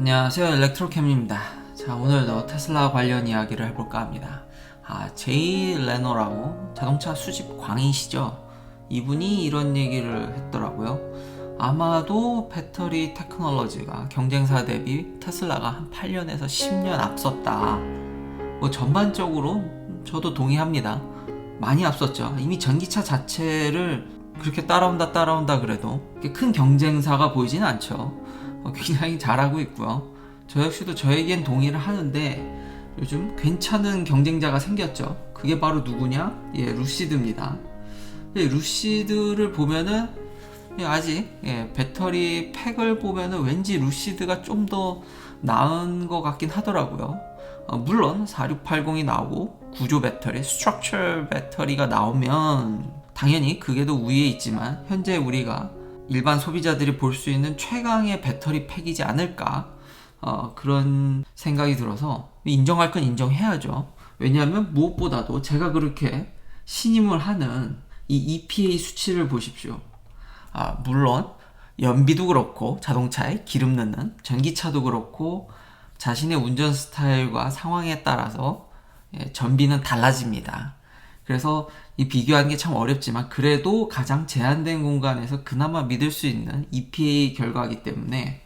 안녕하세요, 일렉트로캠입니다. 자, 오늘도 테슬라 관련 이야기를 해볼까 합니다. 제이 레노라고 자동차 수집 광이시죠? 이분이 이런 얘기를 했더라고요. 아마도 배터리 테크놀로지가 경쟁사 대비 테슬라가 한 8년에서 10년 앞섰다. 뭐 전반적으로 저도 동의합니다. 많이 앞섰죠. 이미 전기차 자체를 그렇게 따라온다 그래도 큰 경쟁사가 보이지는 않죠. 굉장히 잘하고 있고요. 저 역시도 저에겐 동의를 하는데 요즘 괜찮은 경쟁자가 생겼죠. 그게 바로 누구냐? 루시드입니다. 루시드를 보면은 아직 배터리 팩을 보면은 왠지 루시드가 좀 더 나은 것 같긴 하더라고요. 물론 4680이 나오고 구조 배터리, 스트럭처 배터리가 나오면 당연히 그게 더 우위에 있지만 현재 우리가 일반 소비자들이 볼 수 있는 최강의 배터리 팩이지 않을까, 그런 생각이 들어서 인정할 건 인정해야죠. 왜냐하면 무엇보다도 제가 그렇게 신임을 하는 이 EPA 수치를 보십시오. 물론 연비도 그렇고 자동차에 기름 넣는 전기차도 그렇고 자신의 운전 스타일과 상황에 따라서 전비는 달라집니다. 그래서 이 비교하는 게 참 어렵지만 그래도 가장 제한된 공간에서 그나마 믿을 수 있는 EPA 결과이기 때문에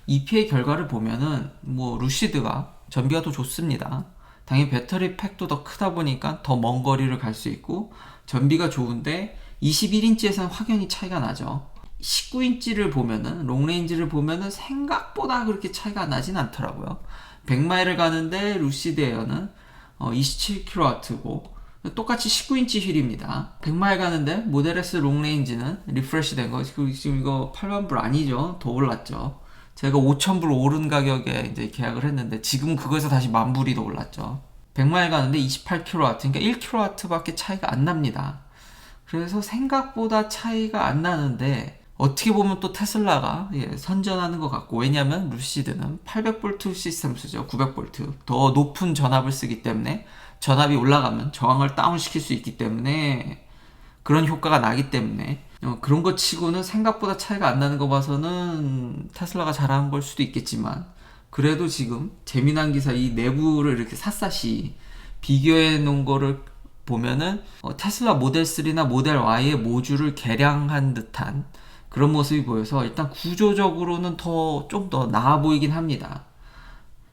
EPA 결과를 보면은 루시드가 전비가 더 좋습니다. 당연히 배터리 팩도 더 크다 보니까 더 먼 거리를 갈 수 있고 전비가 좋은데 21인치에서는 확연히 차이가 나죠. 19인치를 보면은 롱레인지를 보면은 생각보다 그렇게 차이가 나진 않더라고요. 100마일을 가는데 루시드 에어는 27kW고 똑같이 19인치 휠입니다. 100마일 가는데 모델 S 롱레인지는 리프레시 된 거, 지금 이거 8만불 아니죠? 더 올랐죠. 제가 5,000불 오른 가격에 이제 계약을 했는데 지금 그거에서 다시 10,000불이 더 올랐죠. 100마일 가는데 28kW, 그러니까 1kW 밖에 차이가 안 납니다. 그래서 생각보다 차이가 안 나는데 어떻게 보면 또 테슬라가 선전하는 것 같고, 왜냐하면 루시드는 800V 시스템 쓰죠. 900V 더 높은 전압을 쓰기 때문에 전압이 올라가면 저항을 다운시킬 수 있기 때문에 그런 효과가 나기 때문에 그런 것 치고는 생각보다 차이가 안 나는 거 봐서는 테슬라가 잘하는 걸 수도 있겠지만, 그래도 지금 재미난 기사 이 내부를 이렇게 샅샅이 비교해 놓은 거를 보면은 테슬라 모델 3나 모델 Y의 모듈을 개량한 듯한 그런 모습이 보여서 일단 구조적으로는 좀 더 나아 보이긴 합니다.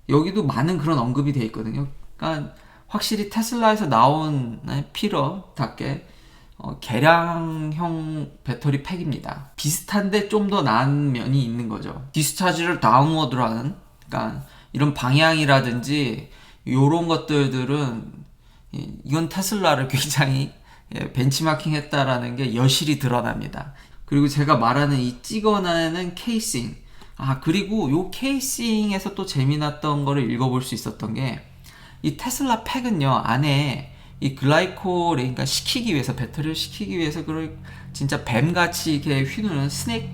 여기도 많은 그런 언급이 돼 있거든요. 그러니까 확실히 테슬라에서 나온 필러답게 개량형 배터리 팩입니다. 비슷한데 좀 더 나은 면이 있는 거죠. 디스차지를 다운워드로 하는, 그러니까 이런 방향이라든지 이런 것들은 이건 테슬라를 굉장히 벤치마킹 했다라는 게 여실히 드러납니다. 그리고 제가 말하는 이 찍어내는 케이싱, 그리고 이 케이싱에서 또 재미났던 거를 읽어볼 수 있었던 게, 이 테슬라 팩은요, 안에 이 글라이콜을, 그러니까 식히기 위해서, 배터리를 식히기 위해서 그걸 진짜 뱀같이 이렇게 휘두르는 스낵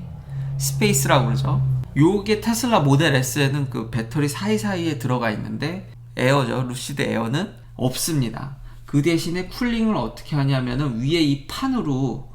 스페이스라고 그러죠. 요게 테슬라 모델 S에는 그 배터리 사이사이에 들어가 있는데 에어죠. 루시드 에어는 없습니다. 그 대신에 쿨링을 어떻게 하냐면은 위에 이 판으로,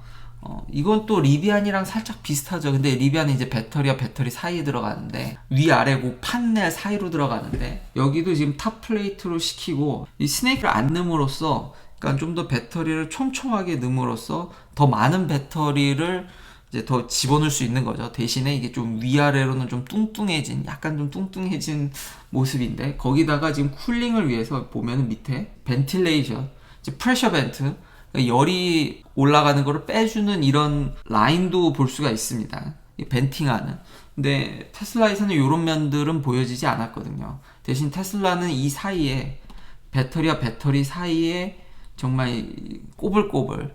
이건 또 리비안이랑 살짝 비슷하죠. 근데 리비안은 이제 배터리와 배터리 사이에 들어가는데 위아래 그 판넬 사이로 들어가는데, 여기도 지금 탑 플레이트로 시키고 이 스네이크를 안 넣음으로써, 그러니까 좀 더 배터리를 촘촘하게 넣음으로써 더 많은 배터리를 이제 더 집어넣을 수 있는 거죠. 대신에 이게 좀 위아래로는 좀 뚱뚱해진, 약간 좀 뚱뚱해진 모습인데, 거기다가 지금 쿨링을 위해서 보면은 밑에 벤틸레이션, 이제 프레셔 벤트, 열이 올라가는 거를 빼주는 이런 라인도 볼 수가 있습니다. 벤팅하는. 근데 테슬라에서는 이런 면들은 보여지지 않았거든요. 대신 테슬라는 이 사이에, 배터리와 배터리 사이에 정말 꼬불꼬불,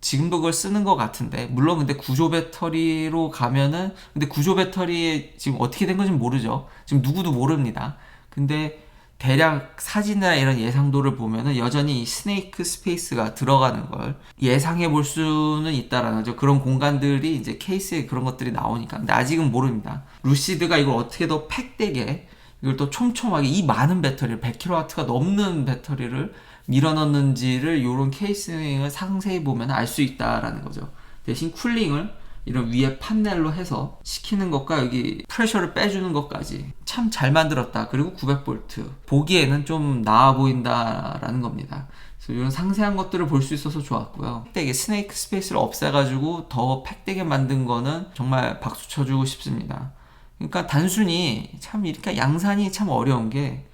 지금도 그걸 쓰는 것 같은데, 물론 근데 구조 배터리로 가면은, 근데 구조 배터리에 지금 어떻게 된 건지 모르죠. 지금 누구도 모릅니다. 근데 대략 사진이나 이런 예상도를 보면은 여전히 스네이크 스페이스가 들어가는 걸 예상해 볼 수는 있다라는 거죠. 그런 공간들이 이제 케이스에 그런 것들이 나오니까. 근데 아직은 모릅니다. 루시드가 이걸 어떻게 더 팩되게, 이걸 또 촘촘하게 이 많은 배터리를, 100kW가 넘는 배터리를 밀어넣는지를 이런 케이싱을 상세히 보면 알 수 있다라는 거죠. 대신 쿨링을 이런 위에 판넬로 해서 식히는 것과 여기 프레셔를 빼주는 것까지 참 잘 만들었다. 그리고 900V 보기에는 좀 나아 보인다라는 겁니다. 그래서 이런 상세한 것들을 볼 수 있어서 좋았고요. 팩되게 스네이크 스페이스를 없애가지고 더 팩되게 만든 거는 정말 박수 쳐주고 싶습니다. 그러니까 단순히 참 이렇게 양산이 참 어려운 게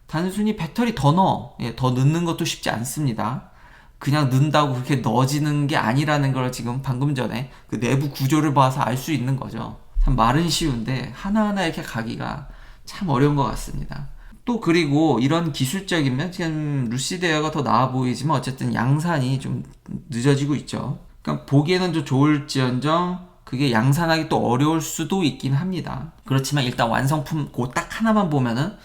단순히 배터리 더 넣어, 더 넣는 것도 쉽지 않습니다. 그냥 넣는다고 그렇게 넣어지는 게 아니라는 걸 지금 방금 전에 그 내부 구조를 봐서 알 수 있는 거죠. 참 말은 쉬운데 하나하나 이렇게 가기가 참 어려운 것 같습니다. 또 그리고 이런 기술적이면 지금 루시드 에어가 더 나아 보이지만 어쨌든 양산이 좀 늦어지고 있죠. 그러니까 보기에는 좀 좋을지언정 그게 양산하기 또 어려울 수도 있긴 합니다. 그렇지만 일단 완성품 그 딱 하나만 보면은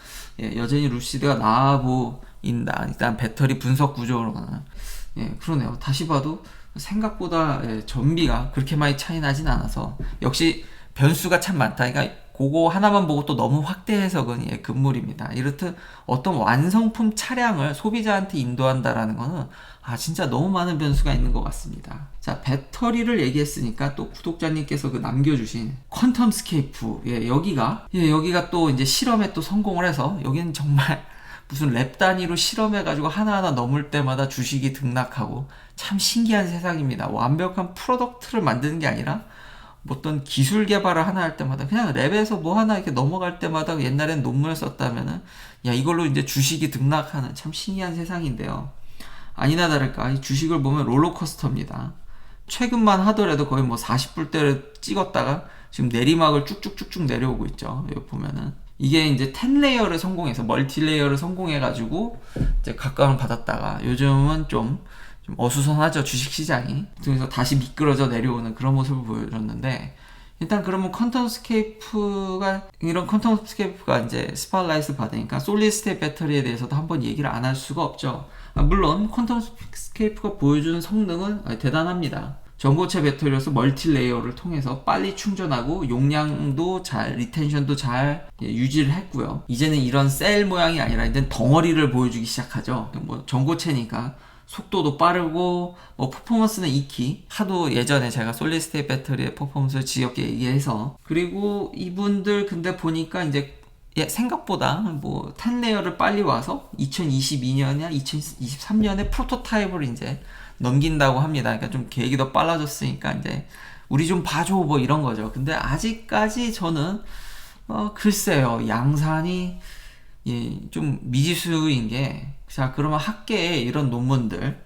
여전히 루시드가 나아 보인다. 일단 배터리 분석 구조로는 그러네요. 다시 봐도 생각보다 전비가 그렇게 많이 차이 나진 않아서 역시 변수가 참 많다. 그러니까 그거 하나만 보고 또 너무 확대 해석은 금물입니다. 이렇듯 어떤 완성품 차량을 소비자한테 인도한다라는 거는 진짜 너무 많은 변수가 있는 것 같습니다. 자, 배터리를 얘기했으니까 또 구독자님께서 그 남겨주신 퀀텀 스케이프 여기가 또 이제 실험에 또 성공을 해서 여기는 정말 무슨 랩 단위로 실험해가지고 하나하나 넘을 때마다 주식이 등락하고 참 신기한 세상입니다. 완벽한 프로덕트를 만드는 게 아니라 어떤 기술 개발을 하나 할 때마다 그냥 랩에서 뭐 하나 이렇게 넘어갈 때마다 옛날엔 논문을 썼다면은 이걸로 이제 주식이 등락하는 참 신기한 세상인데요. 아니나 다를까 이 주식을 보면 롤러코스터입니다. 최근만 하더라도 거의 뭐 40불대를 찍었다가 지금 내리막을 쭉쭉쭉쭉 내려오고 있죠. 여기 보면은 이게 이제 10레이어를 성공해서 멀티레이어를 성공해가지고 이제 각광을 받았다가 요즘은 좀 어수선하죠. 주식시장이. 그래서 다시 미끄러져 내려오는 그런 모습을 보여줬는데 일단 그러면 이런 퀀텀 스케이프가 이제 스팟라이트를 받으니까 솔리드 스테이트 배터리에 대해서도 한번 얘기를 안 할 수가 없죠. 물론 퀀텀 스케이프가 보여주는 성능은 대단합니다. 전고체 배터리로서 멀티 레이어를 통해서 빨리 충전하고 용량도 잘, 리텐션도 잘 유지를 했고요. 이제는 이런 셀 모양이 아니라 이제 덩어리를 보여주기 시작하죠. 뭐 전고체니까 속도도 빠르고 퍼포먼스는 익히 하도 예전에 제가 솔리드 스테이트 배터리의 퍼포먼스를 지겹게 얘기해서 그리고 이분들 근데 보니까 이제 생각보다 10레이어를 빨리 와서 2022년이나 2023년에 프로토타입을 이제 넘긴다고 합니다. 그러니까 좀 계획이 더 빨라졌으니까 이제 우리 좀 봐줘 이런 거죠. 근데 아직까지 저는 글쎄요 양산이 좀 미지수인 게 자 그러면 학계에 이런 논문들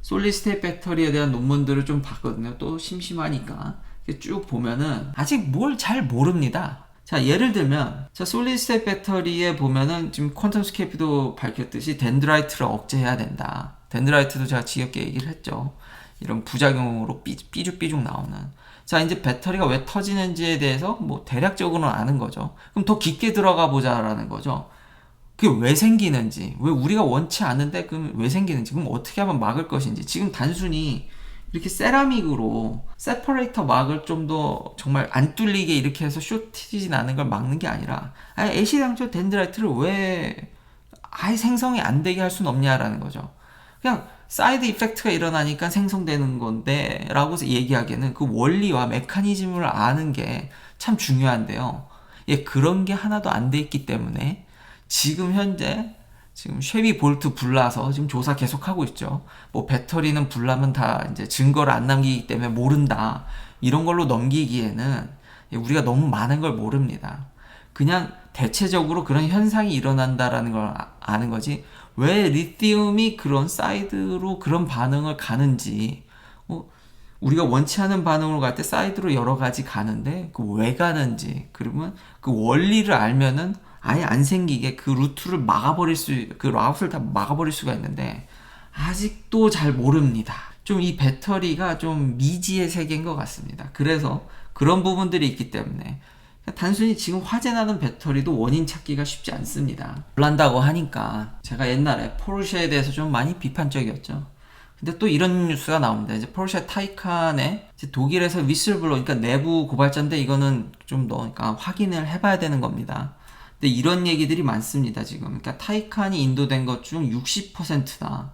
솔리드 스테이트 배터리에 대한 논문들을 좀 봤거든요. 또 심심하니까 쭉 보면은 아직 뭘 잘 모릅니다. 자 예를 들면 솔리드 스테이트 배터리에 보면은 지금 퀀텀 스케이프도 밝혔듯이 덴드라이트를 억제해야 된다. 덴드라이트도 제가 지겹게 얘기를 했죠. 이런 부작용으로 삐죽삐죽 나오는. 자 이제 배터리가 왜 터지는지에 대해서 대략적으로는 아는 거죠. 그럼 더 깊게 들어가 보자라는 거죠. 그게 왜 생기는지, 왜 우리가 원치 않는데 그럼 왜 생기는지, 그럼 어떻게 하면 막을 것인지. 지금 단순히 이렇게 세라믹으로 세퍼레이터 막을 좀 더 정말 안 뚫리게 이렇게 해서 쇼티지 나는 걸 막는 게 아니라 애시당초 덴드라이트를 왜 아예 생성이 안 되게 할 수는 없냐라는 거죠. 그냥 사이드 이펙트가 일어나니까 생성되는 건데 라고 얘기하기에는 그 원리와 메커니즘을 아는 게 참 중요한데요. 그런 게 하나도 안 돼 있기 때문에 지금 현재 쉐비 볼트 불나서 지금 조사 계속하고 있죠. 배터리는 불나면 다 이제 증거를 안 남기기 때문에 모른다. 이런 걸로 넘기기에는 우리가 너무 많은 걸 모릅니다. 그냥 대체적으로 그런 현상이 일어난다라는 걸 아는 거지. 왜 리튬이 그런 사이드로 그런 반응을 가는지, 우리가 원치 않은 반응으로 갈 때 사이드로 여러 가지 가는데 왜 가는지, 그러면 그 원리를 알면은 아예 안 생기게 그 루트를 그 라웃을 다 막아버릴 수가 있는데 아직도 잘 모릅니다. 좀 이 배터리가 좀 미지의 세계인 것 같습니다. 그래서 그런 부분들이 있기 때문에 단순히 지금 화재나는 배터리도 원인 찾기가 쉽지 않습니다. 놀란다고 하니까 제가 옛날에 포르쉐에 대해서 좀 많이 비판적이었죠. 근데 또 이런 뉴스가 나옵니다. 이제 포르쉐 타이칸에 독일에서 위슬블로, 그러니까 내부 고발자인데 이거는 좀 그러니까 확인을 해봐야 되는 겁니다. 근데 이런 얘기들이 많습니다, 지금. 그러니까 타이칸이 인도된 것 중 60%다.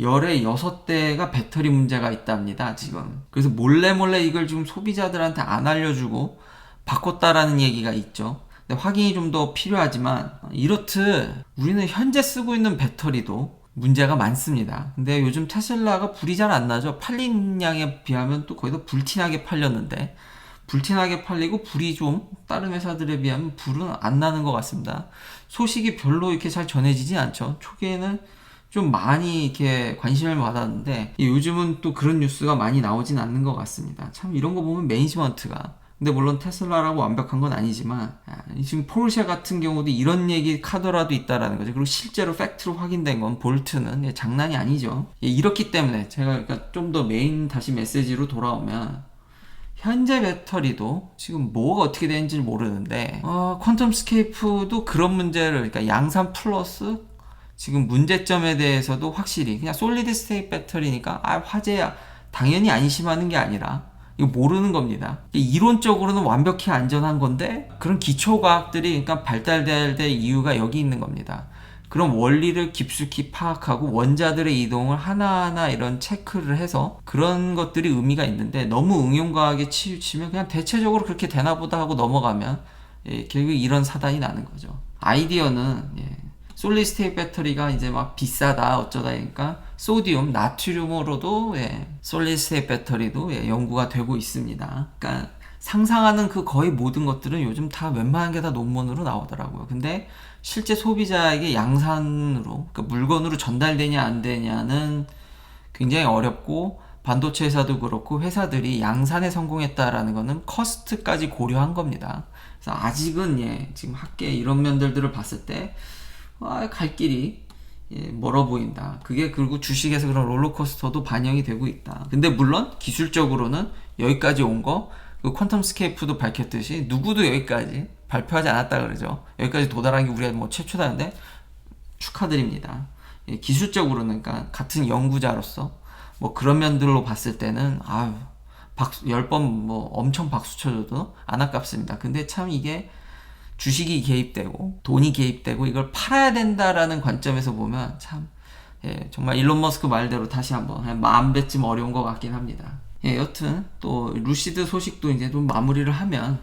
열의 6대가 배터리 문제가 있답니다, 지금. 그래서 몰래 이걸 지금 소비자들한테 안 알려주고 바꿨다라는 얘기가 있죠. 근데 확인이 좀 더 필요하지만, 이렇듯 우리는 현재 쓰고 있는 배터리도 문제가 많습니다. 근데 요즘 테슬라가 불이 잘 안 나죠. 팔린 양에 비하면 또 거의 다 불티나게 팔렸는데, 불티나게 팔리고 불이 좀 다른 회사들에 비하면 불은 안 나는 것 같습니다. 소식이 별로 이렇게 잘 전해지지 않죠. 초기에는 좀 많이 이렇게 관심을 받았는데 요즘은 또 그런 뉴스가 많이 나오진 않는 것 같습니다. 참 이런 거 보면 매니지먼트가, 근데 물론 테슬라라고 완벽한 건 아니지만 지금 포르쉐 같은 경우도 이런 얘기 카더라도 있다라는 거죠. 그리고 실제로 팩트로 확인된 건 볼트는 장난이 아니죠. 이렇기 때문에 제가 그러니까 좀 더 메인 다시 메시지로 돌아오면, 현재 배터리도 지금 뭐가 어떻게 되는지 모르는데 퀀텀 스케이프도 그런 문제를, 그러니까 양산 플러스 지금 문제점에 대해서도 확실히 그냥 솔리드 스테이트 배터리니까 화재야 당연히 안심하는 게 아니라 이거 모르는 겁니다. 이론적으로는 완벽히 안전한 건데 그런 기초과학들이 그러니까 발달될 이유가 여기 있는 겁니다. 그런 원리를 깊숙이 파악하고 원자들의 이동을 하나하나 이런 체크를 해서 그런 것들이 의미가 있는데, 너무 응용과학에 치우치면 그냥 대체적으로 그렇게 되나 보다 하고 넘어가면 결국 이런 사단이 나는 거죠. 아이디어는 솔리드 스테이트 배터리가 이제 막 비싸다 어쩌다 하니까 소디움, 나트륨으로도 솔리드 스테이트 배터리도 연구가 되고 있습니다. 그러니까 상상하는 그 거의 모든 것들은 요즘 다 웬만한 게 다 논문으로 나오더라고요. 근데 실제 소비자에게 양산으로, 그러니까 물건으로 전달되냐 안 되냐는 굉장히 어렵고, 반도체 회사도 그렇고 회사들이 양산에 성공했다라는 거는 커스트까지 고려한 겁니다. 그래서 아직은 지금 학계 이런 면들을 봤을 때 갈 길이 멀어 보인다. 그게 그리고 주식에서 그런 롤러코스터도 반영이 되고 있다. 근데 물론 기술적으로는 여기까지 온 거, 그 퀀텀 스케이프도 밝혔듯이 누구도 여기까지 발표하지 않았다 그러죠. 여기까지 도달한 게 우리가 뭐 최초다는데 축하드립니다. 기술적으로는, 그러니까 같은 연구자로서 뭐 그런 면들로 봤을 때는 10번 뭐 엄청 박수 쳐줘도 안 아깝습니다. 근데 참 이게 주식이 개입되고 돈이 개입되고 이걸 팔아야 된다라는 관점에서 보면 참 정말 일론 머스크 말대로 다시 한번 한 10,000배쯤 어려운 것 같긴 합니다. 여튼 또 루시드 소식도 이제 좀 마무리를 하면,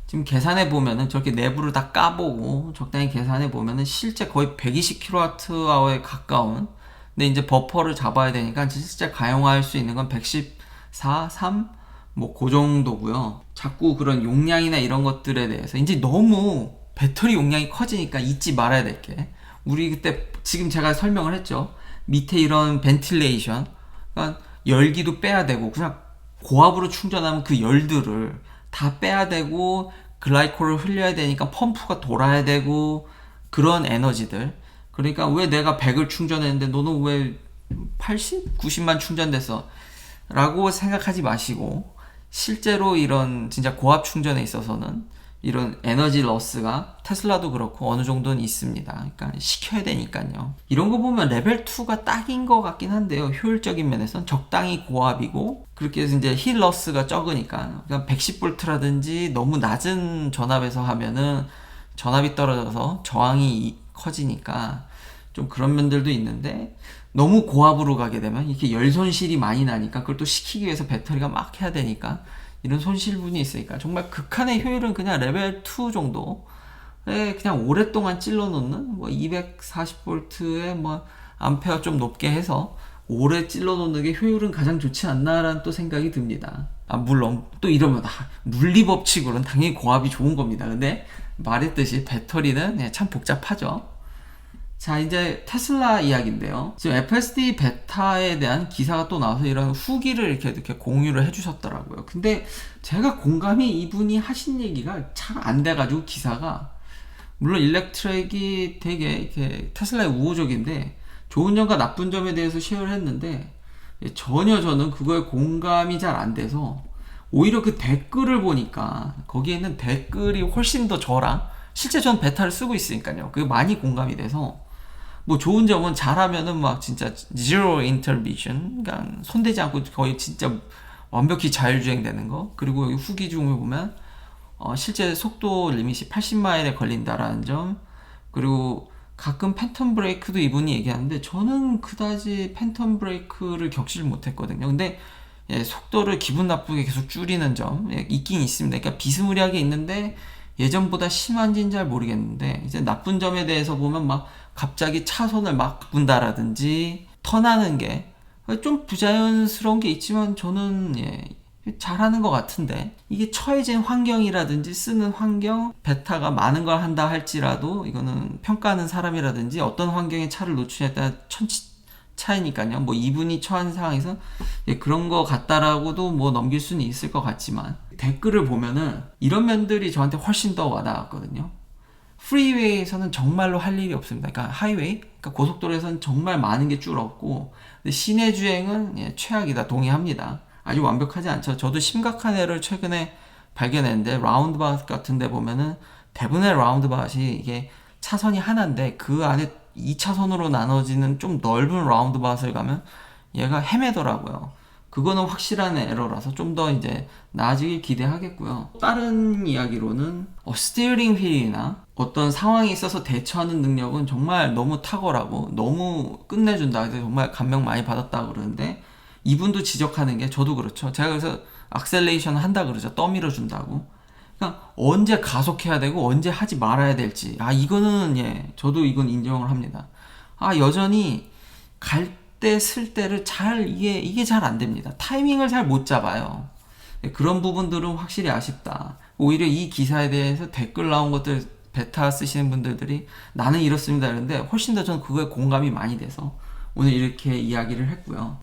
지금 계산해 보면은 저렇게 내부를 다 까보고 적당히 계산해 보면은 실제 거의 120kWh에 가까운, 근데 이제 버퍼를 잡아야 되니까 진짜 가용할 수 있는 건 114, 3 뭐 그 정도고요. 자꾸 그런 용량이나 이런 것들에 대해서 이제 너무 배터리 용량이 커지니까 잊지 말아야 될 게, 우리 그때 지금 제가 설명을 했죠. 밑에 이런 벤틸레이션, 그러니까 열기도 빼야 되고, 그냥 고압으로 충전하면 그 열들을 다 빼야 되고 글라이콜을 흘려야 되니까 펌프가 돌아야 되고, 그런 에너지들. 그러니까 왜 내가 100을 충전했는데 너는 왜 80, 90만 충전됐어? 라고 생각하지 마시고, 실제로 이런 진짜 고압 충전에 있어서는 이런 에너지 러스가 테슬라도 그렇고 어느 정도는 있습니다. 그러니까 시켜야 되니까요. 이런 거 보면 레벨 2가 딱인 것 같긴 한데요. 효율적인 면에서는 적당히 고압이고, 그렇게 해서 이제 힐 러스가 적으니까, 그러니까 110V라든지 너무 낮은 전압에서 하면은 전압이 떨어져서 저항이 커지니까 좀 그런 면들도 있는데, 너무 고압으로 가게 되면 이렇게 열 손실이 많이 나니까 그걸 또 식히기 위해서 배터리가 막 해야 되니까 이런 손실분이 있으니까 정말 극한의 효율은 그냥 레벨 2 정도에 그냥 오랫동안 찔러 놓는, 뭐 240V에 뭐 암페어 좀 높게 해서 오래 찔러 놓는 게 효율은 가장 좋지 않나라는 또 생각이 듭니다. 물론 또 이러면 물리 법칙으로는 당연히 고압이 좋은 겁니다. 근데 말했듯이 배터리는 참 복잡하죠. 자, 이제 테슬라 이야기인데요. 지금 FSD 베타에 대한 기사가 또 나와서 이런 후기를 이렇게 공유를 해주셨더라고요. 근데 제가 공감이 이분이 하신 얘기가 잘 안 돼가지고, 기사가 물론 일렉트렉이 되게 이렇게 테슬라의 우호적인데 좋은 점과 나쁜 점에 대해서 쉐어를 했는데 전혀 저는 그거에 공감이 잘 안 돼서, 오히려 그 댓글을 보니까 거기에는 댓글이 훨씬 더 저랑, 실제 전 베타를 쓰고 있으니까요, 그게 많이 공감이 돼서, 뭐 좋은 점은 잘하면은 막 진짜 zero intervention, 그러니까 손대지 않고 거의 진짜 완벽히 자율주행되는 거. 그리고 여기 후기 중에 보면 실제 속도 리밋이 80마일에 걸린다라는 점, 그리고 가끔 팬텀 브레이크도 이분이 얘기하는데 저는 그다지 팬텀 브레이크를 겪지를 못했거든요. 근데 예, 속도를 기분 나쁘게 계속 줄이는 점 있긴 있습니다. 그러니까 비스무리하게 있는데 예전보다 심한지는 잘 모르겠는데 이제 나쁜 점에 대해서 보면 막 갑자기 차선을 막 바꾼다라든지 턴하는 게 좀 부자연스러운 게 있지만 저는 잘하는 것 같은데 이게 처해진 환경이라든지 쓰는 환경 베타가 많은 걸 한다 할지라도 이거는 평가하는 사람이라든지 어떤 환경에 차를 노출에 따라 천치 차이니까요. 뭐 이분이 처한 상황에서 그런 거 같다라고도 뭐 넘길 수는 있을 것 같지만 댓글을 보면은 이런 면들이 저한테 훨씬 더 와닿았거든요. 프리웨이에서는 정말로 할 일이 없습니다. 그러니까 하이웨이, 그러니까 고속도로에서는 정말 많은 게 줄었고 근데 시내 주행은 최악이다. 동의합니다. 아주 완벽하지 않죠. 저도 심각한 에러를 최근에 발견했는데 라운드바웃 같은 데 보면은 대부분의 라운드바웃이 이게 차선이 하나인데 그 안에 2차선으로 나눠지는 좀 넓은 라운드바웃을 가면 얘가 헤매더라고요. 그거는 확실한 에러라서 좀 더 이제 나아지길 기대하겠고요. 다른 이야기로는 스티어링 휠이나 어떤 상황에 있어서 대처하는 능력은 정말 너무 탁월하고 너무 끝내준다. 그래서 정말 감명 많이 받았다 그러는데 이분도 지적하는 게 저도 그렇죠. 제가 그래서 악셀레이션 한다 그러죠. 떠밀어 준다고. 그러니까 언제 가속해야 되고 언제 하지 말아야 될지 이거는 저도 이건 인정을 합니다. 여전히 갈 때 쓸 때를 이게 잘 안 됩니다. 타이밍을 잘 못 잡아요. 그런 부분들은 확실히 아쉽다. 오히려 이 기사에 대해서 댓글 나온 것들 베타 쓰시는 분들이 나는 이렇습니다 이런데 훨씬 더 저는 그거에 공감이 많이 돼서 오늘 이렇게 이야기를 했고요.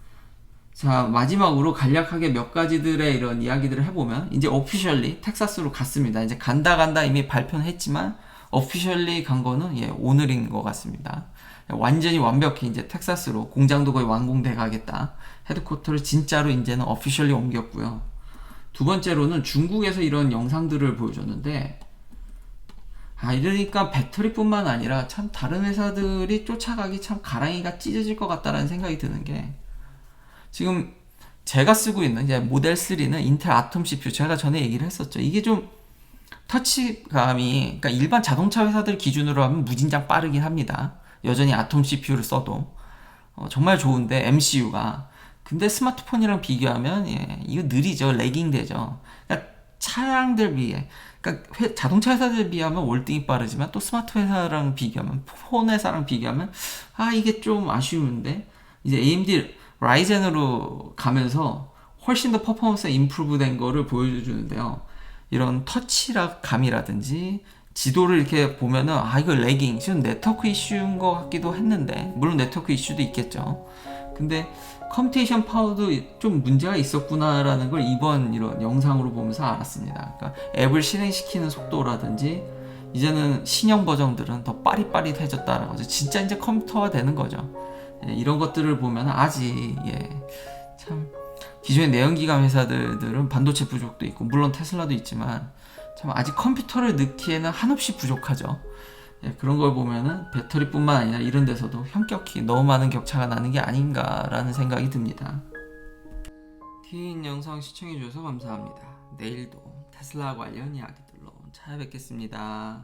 자, 마지막으로 간략하게 몇 가지들의 이런 이야기들을 해보면 이제 오피셜리 텍사스로 갔습니다. 이제 간다 이미 발표는 했지만 오피셜리 간 거는 오늘인 것 같습니다. 완전히 완벽히 이제 텍사스로 공장도 거의 완공돼 가겠다. 헤드쿼터를 진짜로 이제는 오피셜리 옮겼고요. 두 번째로는 중국에서 이런 영상들을 보여줬는데 이러니까 배터리뿐만 아니라 참 다른 회사들이 쫓아가기 참 가랑이가 찢어질 것 같다라는 생각이 드는 게 지금 제가 쓰고 있는 이제 모델 3는 인텔 아톰 CPU 제가 전에 얘기를 했었죠. 이게 좀 터치감이 그러니까 일반 자동차 회사들 기준으로 하면 무진장 빠르긴 합니다. 여전히 아톰 CPU를 써도 정말 좋은데 MCU가 근데 스마트폰이랑 비교하면 이거 느리죠. 레깅 되죠. 그러니까 차량들 비해 그러니까 자동차 회사들 비하면 월등히 빠르지만 또 스마트 회사랑 비교하면 폰 회사랑 비교하면 이게 좀 아쉬운데 이제 AMD 라이젠으로 가면서 훨씬 더 퍼포먼스가 임프루브 된 거를 보여주는데요. 이런 터치감이라든지 지도를 이렇게 보면은 이거 레깅 지금 네트워크 이슈인 것 같기도 했는데 물론 네트워크 이슈도 있겠죠. 근데 컴퓨테이션 파워도 좀 문제가 있었구나라는 걸 이번 이런 영상으로 보면서 알았습니다. 그러니까 앱을 실행시키는 속도라든지 이제는 신형 버전들은 더 빠릿빠릿해졌다라는 거죠. 진짜 이제 컴퓨터화 되는 거죠. 이런 것들을 보면 아직 참 기존의 내연기관 회사들은 반도체 부족도 있고 물론 테슬라도 있지만 참 아직 컴퓨터를 넣기에는 한없이 부족하죠. 그런 걸 보면은 배터리뿐만 아니라 이런 데서도 현격히 너무 많은 격차가 나는 게 아닌가라는 생각이 듭니다. 긴 영상 시청해주셔서 감사합니다. 내일도 테슬라 관련 이야기들로 찾아뵙겠습니다.